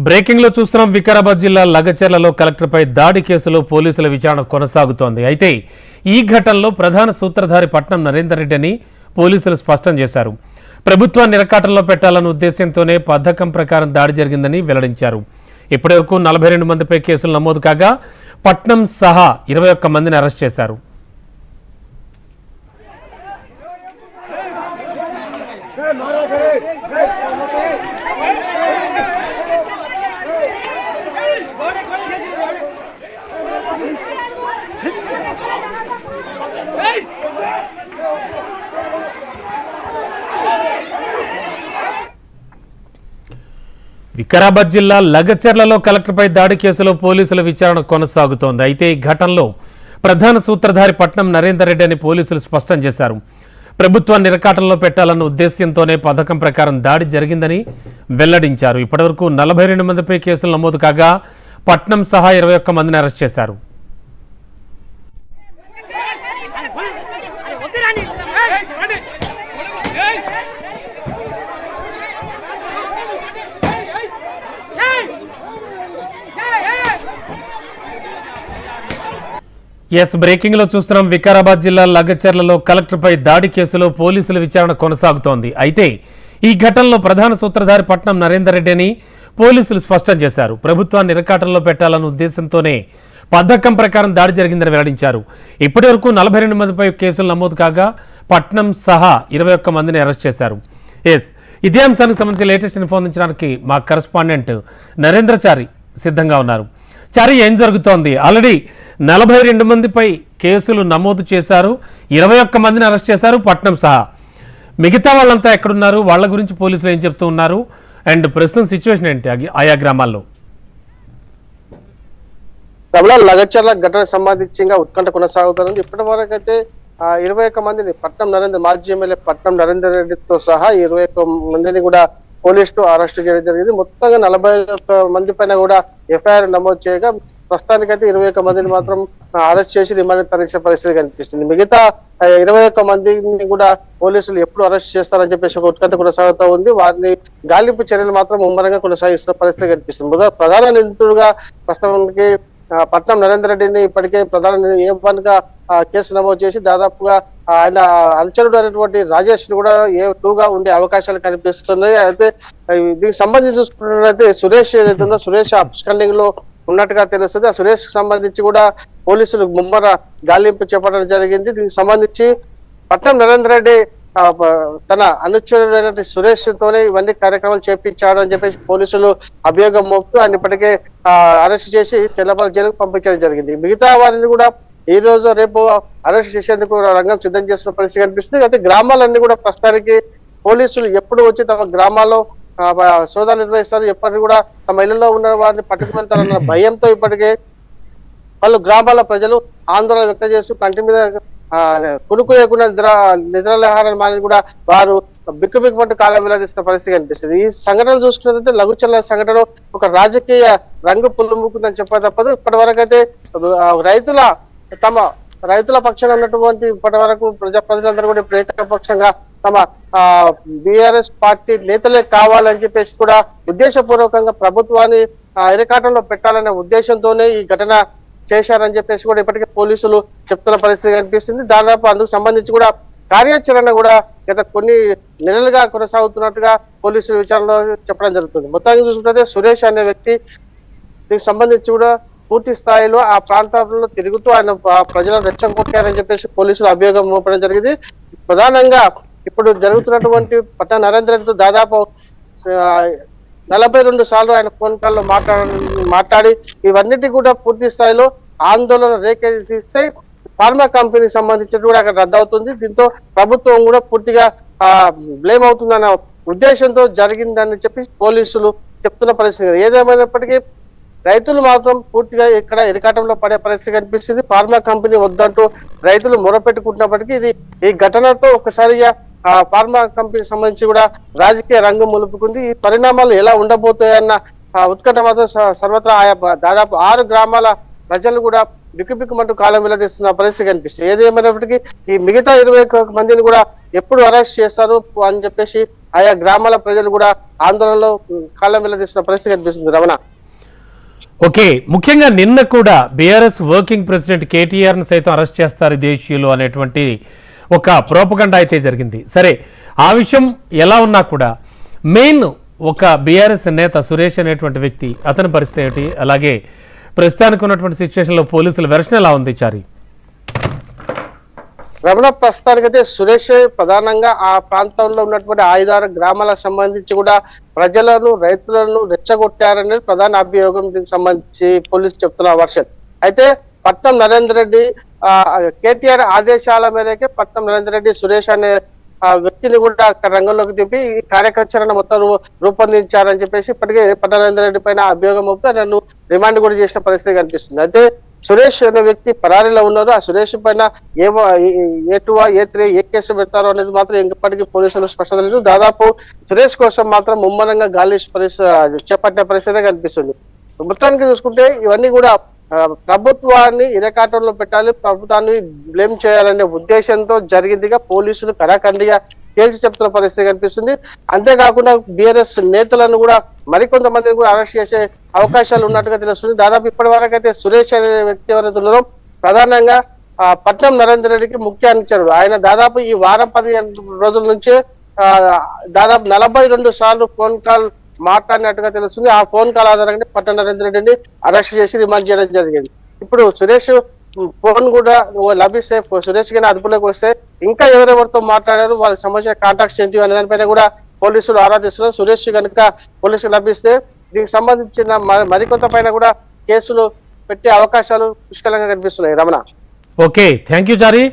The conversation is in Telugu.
బ్రేకింగ్ లో చూస్తున్నాం. వికారాబాద్ జిల్లా లగచెర్లలో కలెక్టర్పై దాడి కేసులో పోలీసుల విచారణ కొనసాగుతోంది. అయితే ఈ ఘటనలో ప్రధాన సూత్రధారి పట్నం నరేందర్ రెడ్డి అని పోలీసులు స్పష్టం చేశారు. ప్రభుత్వాన్ని ఇరకాటంలో పెట్టాలన్న ఉద్దేశంతోనే పథకం ప్రకారం దాడి జరిగిందని వెల్లడించారు. ఇప్పటివరకు 42 మందిపై కేసులు నమోదు కాగా పట్నం సహా 21 మందిని అరెస్ట్ చేశారు. వికారాబాద్ జిల్లా లగచెర్లలో కలెక్టర్పై దాడి కేసులో పోలీసుల విచారణ కొనసాగుతోంది. అయితే ఈ ఘటనలో ప్రధాన సూత్రధారి పట్నం నరేందర్ రెడ్డి అని పోలీసులు స్పష్టం చేశారు. ప్రభుత్వాన్ని ఇరకాటంలో పెట్టాలన్న ఉద్దేశ్యంతోనే పథకం ప్రకారం దాడి జరిగిందని వెల్లడించారు. ఇప్పటివరకు 42 మందిపై కేసులు నమోదు కాగా పట్నం సహా 21 మందిని అరెస్ట్ చేశారు. బ్రేకింగ్ లో చూస్తున్నాం. వికారాబాద్ జిల్లా లగచెర్లలో కలెక్టర్పై దాడి కేసులో పోలీసుల విచారణ కొనసాగుతోంది. అయితే ఈ ఘటనలో ప్రధాన సూత్రధారి పట్నం నరేందర్ రెడ్డి అని పోలీసులు స్పష్టం చేశారు. ప్రభుత్వాన్ని ఇరకాటంలో పెట్టాలన్న ఉద్దేశంతోనే పథకం ప్రకారం దాడి జరిగిందని వెల్లడించారు. ఇప్పటివరకు 42 మందిపై కేసులు నమోదు కాగా పట్నం సహా 21 మందిని అరెస్ట్ చేశారు. ఇదే అంశానికి సంబంధించి లేటెస్ట్ ఇన్ఫో అందించడానికి మా కరెస్పాండెంట్ నరేంద్రచారి సిద్ధంగా ఉన్నారు. చారి, ఏం జరుగుతోంది? ఆల్రెడీ 42 మందిపై కేసులు నమోదు చేశారు, 21 మందిని అరెస్ట్ చేశారు పట్నం సహా. మిగతా వాళ్ళంతా ఎక్కడున్నారు? వాళ్ళ గురించి పోలీసులు ఏం చెప్తూ ఉన్నారు? అండ్ ప్రస్తుతం సిచ్యువేషన్ ఏంటి ఆయా గ్రామాల్లో? లగచెర్ల ఘటనకు సంబంధించి ఉత్కంఠ కొనసాగుతుంది. ఇప్పటి వరకు అయితే 21 మందిని మాజీ ఎమ్మెల్యే పట్నం నరేందర్ రెడ్డితో సహా 21 మందిని కూడా పోలీసులు అరెస్ట్ చేయడం జరిగింది. మొత్తంగా 41 మంది పైన కూడా ఎఫ్ఐఆర్ నమోదు చేయగా ప్రస్తుతానికైతే 21 మందిని మాత్రం అరెస్ట్ చేసి రిమాండ్ తరలించిన పరిస్థితి కనిపిస్తుంది. మిగతా 21 మందిని కూడా పోలీసులు ఎప్పుడు అరెస్ట్ చేస్తారని చెప్పేసి ఒక ఉత్కంఠ కొనసాగుతూ ఉంది. వారిని గాలింపు చర్యలు మాత్రం ముమ్మరంగా కొనసాగిస్తున్న పరిస్థితి కనిపిస్తుంది. ప్రధాన నిందితుడుగా ప్రస్తుతానికి పట్నం నరేందర్ రెడ్డిని ఇప్పటికే ప్రధాన A1 గా కేసు నమోదు చేసి దాదాపుగా ఆయన అనుచరుడు అనేటువంటి రాజేష్ ని కూడా A2 గా ఉండే అవకాశాలు కనిపిస్తున్నాయి. అయితే దీనికి సంబంధించి చూసుకున్నట్లయితే సురేష్ ఏదైతే ఉందో సురేష్ అబ్స్కండింగ్ లో ఉన్నట్టుగా తెలుస్తుంది. ఆ సురేష్ కి సంబంధించి కూడా పోలీసులు ముమ్మర గాలింపు చేపట్టడం జరిగింది. దీనికి సంబంధించి పట్నం నరేందర్ రెడ్డి తన అనుచరుడైన సురేష్ తోనే ఇవన్నీ కార్యక్రమాలు చేపించాడు అని చెప్పేసి పోలీసులు అభియోగం మోపుతూ ఆయన ఇప్పటికే అరెస్ట్ చేసి తెల్లపల్లి జైలుకు పంపించడం జరిగింది. మిగతా వారిని కూడా ఈ రోజు రేపు అరెస్ట్ చేసేందుకు రంగం సిద్ధం చేస్తున్న పరిస్థితి కనిపిస్తుంది. అయితే గ్రామాలన్నీ కూడా ప్రస్తుతానికి పోలీసులు ఎప్పుడు వచ్చి తమ గ్రామాల్లో సోదాలు నిర్వహిస్తారు, ఎప్పటికీ కూడా తమ ఇళ్లలో ఉన్న వారిని పట్టుకువెళ్తారన్న భయంతో ఇప్పటికే వాళ్ళు గ్రామాల ప్రజలు ఆందోళన వ్యక్తం చేస్తూ కంటి మీద కునుకు లేకుండా నిద్రాహారాన్ని మాని కూడా వారు బిక్కుబిక్కుమంటూ కాలం వెల్లడిస్తున్న పరిస్థితి కనిపిస్తుంది. ఈ సంఘటన చూసుకున్నట్లయితే లఘుచర్ల సంఘటన ఒక రాజకీయ రంగు పులుముకుందని చెప్ప తప్పదు. ఇప్పటి వరకు అయితే రైతుల పక్షాన ఉన్నటువంటి ఇప్పటి వరకు ప్రజలందరూ కూడా ఏకపక్షంగా తమ బీఆర్ఎస్ పార్టీ నేతలే కావాలని చెప్పేసి కూడా ఉద్దేశపూర్వకంగా ప్రభుత్వాన్ని ఇరకాటంలో పెట్టాలనే ఉద్దేశంతోనే ఈ ఘటన చేశారని చెప్పేసి కూడా ఇప్పటికే పోలీసులు చెప్తున్న పరిస్థితి కనిపిస్తుంది. దాదాపు అందుకు సంబంధించి కూడా కార్యాచరణ కూడా గత కొన్ని నెలలుగా కొనసాగుతున్నట్టుగా పోలీసుల విచారణలో చెప్పడం జరుగుతుంది. మొత్తానికి చూసుకుంటే సురేష్ అనే వ్యక్తి దీనికి సంబంధించి కూడా పూర్తి స్థాయిలో ఆ ప్రాంతాల్లో తిరుగుతూ ఆయన ప్రజలను రెచ్చగొట్టారని చెప్పేసి పోలీసులు అభియోగం మోపడం జరిగింది. ప్రధానంగా ఇప్పుడు జరుగుతున్నటువంటి పట్నం నరేందర్ రెడ్డితో దాదాపు 42 సార్లు ఆయన ఫోన్ కాల్లో మాట్లాడి ఇవన్నిటి కూడా పూర్తి స్థాయిలో ఆందోళన రేకెత్తిస్తే ఫార్మా కంపెనీకి సంబంధించి కూడా అక్కడ రద్దు అవుతుంది. దీంతో ప్రభుత్వం కూడా పూర్తిగా బ్లేమ్ అవుతుందన్న ఉద్దేశంతో జరిగిందని చెప్పి పోలీసులు చెప్తున్న పరిస్థితి. ఏదేమైనప్పటికీ రైతులు మాత్రం పూర్తిగా ఇక్కడ ఇరకాటంలో పడే పరిస్థితి కనిపిస్తుంది. ఫార్మా కంపెనీ వద్దంటూ రైతులు మొరపెట్టుకుంటున్నప్పటికీ ఈ ఘటనతో ఒకసారిగా ఫార్మా కంపెనీకి సంబంధించి కూడా రాజకీయ రంగం ములుపుకుంది. ఈ పరిణామాలు ఎలా ఉండబోతాయన్న ఉత్కంఠ మాత్రం సర్వత్రా ఆయా దాదాపు 6 గ్రామాల ప్రజలు కూడా బిక్కుబిక్కుమంటూ కాలం వెల్లదీస్తున్న పరిస్థితి కనిపిస్తుంది. ఏదేమైనప్పటికీ ఈ మిగతా 21 మందిని కూడా ఎప్పుడు అరెస్ట్ చేస్తారు అని చెప్పేసి ఆయా గ్రామాల ప్రజలు కూడా ఆందోళనలో కాలం వెల్లదీస్తున్న పరిస్థితి కనిపిస్తుంది. రమణ, ఓకే, ముఖ్యంగా నిన్న కూడా బీఆర్ఎస్ వర్కింగ్ ప్రెసిడెంట్ కేటీఆర్ ను సైతం అరెస్ట్ చేస్తారు దేశీయులు అనేటువంటి ఒక ప్రోపగండా అయితే జరిగింది. సరే, ఆ విషయం ఎలా ఉన్నా కూడా మెయిన్ ఒక బీఆర్ఎస్ నేత సురేష్ అనేటువంటి వ్యక్తి, అతని పరిస్థితి ఏమిటి, అలాగే ప్రస్తుతానికి ఉన్నటువంటి సిచ్యువేషన్ లో పోలీసుల వెర్షన్ ఎలా ఉంది చారి? రమణ, ప్రస్తుతానికైతే సురేష్ ప్రధానంగా ఆ ప్రాంతంలో ఉన్నటువంటి 5-6 గ్రామాలకు సంబంధించి కూడా ప్రజలను, రైతులను రెచ్చగొట్టారనేది ప్రధాన అభియోగం. దీనికి సంబంధించి పోలీసులు చెప్తున్న వర్షన్. అయితే పట్నం నరేందర్ రెడ్డి కేటీఆర్ ఆదేశాల మేరకే పట్నం నరేందర్ రెడ్డి సురేష్ అనే వ్యక్తిని కూడా అక్కడ రంగంలోకి దింపి ఈ కార్యక్రమణ మొత్తం రూపొందించారని చెప్పేసి ఇప్పటికే పట్నం నరేందర్ రెడ్డి పైన అభియోగం మోపి నన్ను రిమాండ్ కూడా చేసిన పరిస్థితి కనిపిస్తుంది. అయితే సురేష్ అనే వ్యక్తి పరారీలో ఉన్నారు. ఆ సురేష్ పైన ఏ2 ఏ3 ఏ కేసు పెడతారో అనేది మాత్రం ఇప్పటికీ పోలీసులు స్పష్టత లేదు. దాదాపు సురేష్ కోసం మాత్రం ముమ్మరంగా గాలి చేపట్టిన పరిస్థితి కనిపిస్తుంది. మొత్తానికి చూసుకుంటే ఇవన్నీ కూడా ప్రభుత్వాన్ని ఇరకాటంలో పెట్టాలి, ప్రభుత్వాన్ని బ్లేమ్ చేయాలనే ఉద్దేశంతో జరిగిందిగా పోలీసులు కరాఖండిగా తేల్చి చెప్తున్న పరిస్థితి కనిపిస్తుంది. అంతేకాకుండా బీఆర్ఎస్ నేతలను కూడా మరికొంతమందిని కూడా అరెస్ట్ చేసే అవకాశాలు ఉన్నట్టుగా తెలుస్తుంది. దాదాపు ఇప్పటి వరకు అయితే సురేష్ అనే వ్యక్తి ఎవరైతే ఉన్నారో ప్రధానంగా పట్నం నరేందర్ రెడ్డికి ముఖ్య అనుచరుడు. ఆయన దాదాపు ఈ వారం 15 రోజుల నుంచే దాదాపు 42 సార్లు ఫోన్ కాల్ మాట్లాడినట్టుగా తెలుస్తుంది. ఆ ఫోన్ కాల్ ఆధారంగా పట్నం నరేందర్ రెడ్డిని అరెస్ట్ చేసి రిమాండ్ చేయడం జరిగింది. ఇప్పుడు సురేష్ ఫోన్ కూడా లభిస్తే, సురేష్ గారిని అదుపులోకి వస్తే ఇంకా ఎవరెవరితో మాట్లాడారు, వాళ్ళకి సంబంధించిన కాంటాక్ట్స్ ఏంటి అనే దానిపైన కూడా పోలీసులు ఆరాధిస్తున్నారు. సురేష్ కనుక పోలీసులు లభిస్తే దీనికి సంబంధించిన మరికొంత పైన కూడా కేసులు పెట్టే అవకాశాలు పుష్కలంగా కనిపిస్తున్నాయి. Ramana, okay, thank you Chari.